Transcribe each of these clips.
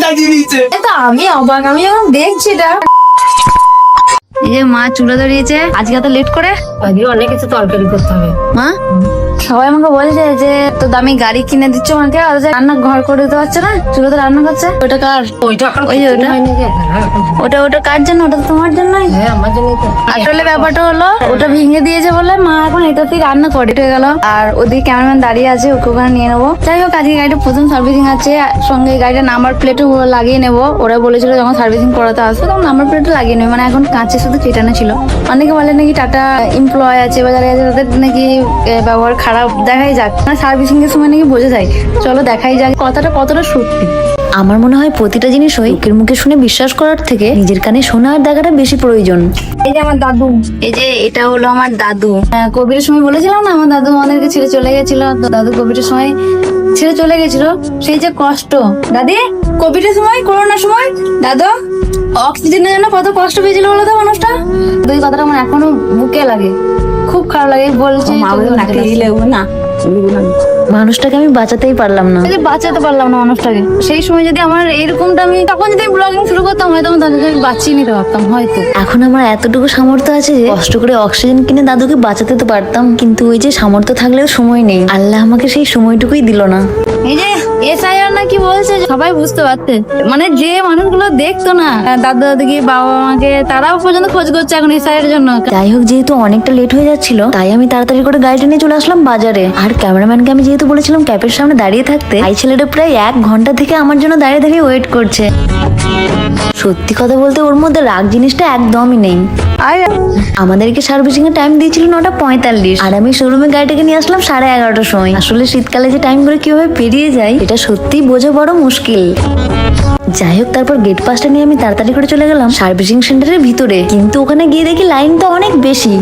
সাজিয়ে দিয়েছে। তো আমি অবাক, আমি এখন দেখছি এটা। এই যে মা চুলা ধরিয়েছে, আজকে এত লেট করে। আজকে অনেক কিছু তরকারি করতে হবে। মা সবাই আমাকে বলছে যে তো দামি গাড়ি কিনে দিচ্ছ মাকে, আর যে রান্না ঘর করে দিতে পারছে না, চুলোতে রান্না করছে। ওটা কার? ওইটা এখন ওই যে কিছু ওটা। হয়নি যে। হ্যাঁ, ওটা কার জন্য? ওটা তো তোমার জন্যই। হ্যাঁ, আমার জন্যই তো। আসলে ব্যাপারটা হলো ওটা ভেঙে দিয়েছে বলে মা এখন এটাতেই রান্না করে হয়ে গেল। আর ওদিকে ক্যামেরাম্যান দাঁড়িয়ে আছে, ওকে ওখানে নিয়ে নেবো। যাই হোক, আজকে গাড়িটা প্রথম সার্ভিসিং আছে, সঙ্গে গাড়িটা নাম্বার প্লেটও লাগিয়ে নেবো। ওরা বলেছিল যখন সার্ভিসিং করাতে আসবে তখন নাম্বার প্লেটও লাগিয়ে নেবে, মানে এখন কাঁচে শুধু চেটানো ছিল। অনেকে বলে নাকি টাটা এমপ্লয় আছে বা যারা আছে তাদের নাকি ব্যবহার খারাপ। দেখাই যাক, মানে সার্ভিসিং এর সময় নাকি বোঝা যায়। চলো দেখাই যাক কথাটা কতটা সত্যি। আমার মনে হয় প্রতিটা জিনিসই লোকের মুখে শুনে বিশ্বাস করার থেকে নিজের কানে শোনা আর দেখাটা বেশি প্রয়োজন। এই যে আমার দাদু, এই যে এটা হলো আমার দাদু। কোভিডের সময় বলেছিলাম না আমার দাদু আমাদেরকে ছেড়ে চলে গেছিল। তো দাদু কোভিডের সময় ছেড়ে চলে গেছিল, সেই যে কষ্ট। দাদি কোভিডের সময়, করোনার সময় দাদু অক্সিজেনের জন্য কত কষ্ট পেয়েছিল বলো তো মানুষটা। দুই কথাটা আমার এখনো বুকে লাগে, খুব খারাপ লাগে। বলছি না, মানুষটাকে আমি বাঁচাতেই পারলাম না, বাঁচাতে পারলাম না মানুষটাকে। সেই সময় যদি আমার এরকমটা, আমি তখন যদি ব্লগিং শুরু করতাম হয়তো আমি দাদুকে আমি বাঁচিয়ে নিতে পারতাম হয়তো। এখন আমার এতটুকু সামর্থ্য আছে যে কষ্ট করে অক্সিজেন কিনে দাদুকে বাঁচাতে তো পারতাম, কিন্তু ওই যে সামর্থ্য থাকলেও সময় নেই। আল্লাহ আমাকে সেই সময়টুকুই দিল না। এই যে এসআইআর না কি বলছে, সবাই বুঝতে পারছে, মানে যে মানুষগুলো দেখতো না দাদু দাদুকে, বাবা মাকে, তারাও পর্যন্ত খোঁজ করছে এখন এসআইআর এর জন্য। যাই হোক, যেহেতু অনেকটা লেট হয়ে যাচ্ছিল তাই আমি তাড়াতাড়ি করে গাড়িটা নিয়ে চলে আসলাম বাজারে। আর ক্যামেরাম্যানকে আমি যেহেতু বলেছিলাম ক্যাপের সামনে দাঁড়িয়ে থাকতে, তাই ছেলেটা প্রায় 1 ঘন্টা থেকে আমার জন্য দাঁড়িয়ে দাঁড়িয়ে ওয়েট করছে। সত্যি কথা বলতে ওর মধ্যে রাগ জিনিসটা একদমই নেই। আর আমাদেরকে সার্ভিসিং এর টাইম দিয়েছিল 9:45, আর আমি শোরুমে গাড়িটাকে নিয়ে আসলাম 11:30টার সময়। আসলে শীতকালে যে টাইম করে কিভাবে পেরিয়ে যায় এটা সত্যিই বোঝা বড় মুশকিল। যাই হোক, তারপর গেট পাসটা নিয়ে আমি তাড়াতাড়ি করে চলে গেলাম সার্ভিসিং সেন্টারের ভিতরে, কিন্তু ওখানে গিয়ে দেখি লাইনটা অনেক বেশি।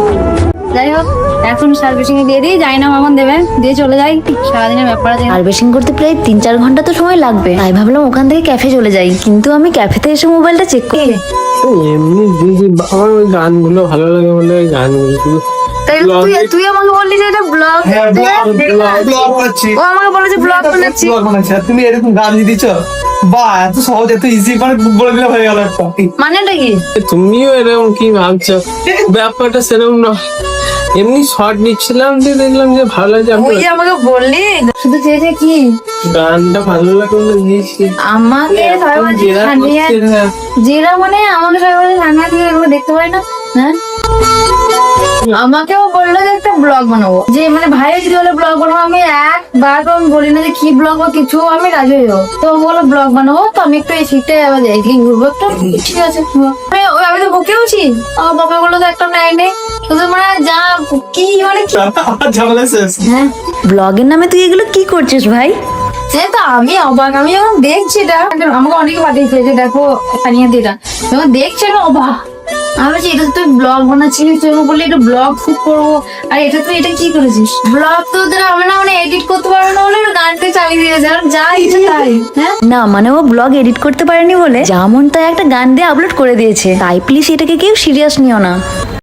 যাই হোক, এখন সার্ভিসিং এ দিয়ে দিই, যাই না মামন দেবে দিয়ে চলে যাই। সারাদিনের ব্যাপার আছে, সার্ভিসিং করতে প্রায় 3-4 ঘন্টা তো সময় লাগবে, তাই ভাবলাম ওখান থেকে ক্যাফে চলে যাই। কিন্তু আমি ক্যাফেতে এসে মোবাইলটা চেক করি, এমনি আমার ওই গানগুলো ভালো লাগে বলে ওই গানগুলো শুধু। তুই আমাকে বললি যে এটা ব্লগ, ব্লগ করছি। ও আমাকে বলে যে ব্লগ বানাচ্ছি। ব্লগ বানাচ্ছি আর তুমি এরকম গান দিয়ে দিচ্ছ, বাহ এত সহজ এত ইজি, মানে বলে দিলে হয়ে গেল একটা। মানেটা কি? তুমিও এরকম কি ভাবছো, ব্যাপারটা সেরকম না। এমনি শর্ট নিচ্ছিলাম দিয়ে দেখলাম যে ভালো লাগছে। ওই যে আমাকে বললি শুধু চেয়েছে কি গানটা ভালো লাগে বলে দিয়েছি আমাকে সবাই বলছে সানিয়া, যেটা মানে আমাকে সবাই বলে সানিয়া থেকে এগুলো দেখতে পাই না। হ্যাঁ, আমাকেও বললো যে একটা ব্লগ বানাবো, যে মানে ভাইয়ের যদি বলে ব্লগ বানাবো, আমি একবার তো আমি বলি না যে কি ব্লগ বা কিছু, আমি রাজি হয়ে যাবো। তো বলো ব্লগ বানাবো, তো আমি একটু এই শীতে আবার যাই ঘুরবো একটু। ঠিক আছে, আমি তো বকেওছি। আমার বাবা বললো তো একটা নেয় নেই, শুধু মানে যা কি মানে ঝামেলা শেষ। হ্যাঁ, ব্লগের নামে তুই এগুলো কি করছিস ভাই? সে তো আমি অবাক, আমি যখন দেখছি এটা, আমাকে অনেকে পাঠিয়েছে যে দেখো সানিয়া দিটা, যখন দেখছি আমি অবাক। আমি বলছি এটা তুই ব্লগ বানাচ্ছিস, তুই বললি এটা ব্লগ শুট করবো, আর এটা তুই এটা কি করেছিস? ব্লগ তো তোরা হবে না, মানে এডিট করতে পারবে না বলে গানটা চালিয়ে দিয়েছে, আর যা ইচ্ছে তাই। হ্যাঁ না, মানে ও ব্লগ এডিট করতে পারেনি বলে যেমন তাই একটা গান দিয়ে আপলোড করে দিয়েছে, তাই প্লিজ এটাকে কেউ সিরিয়াস নিও না।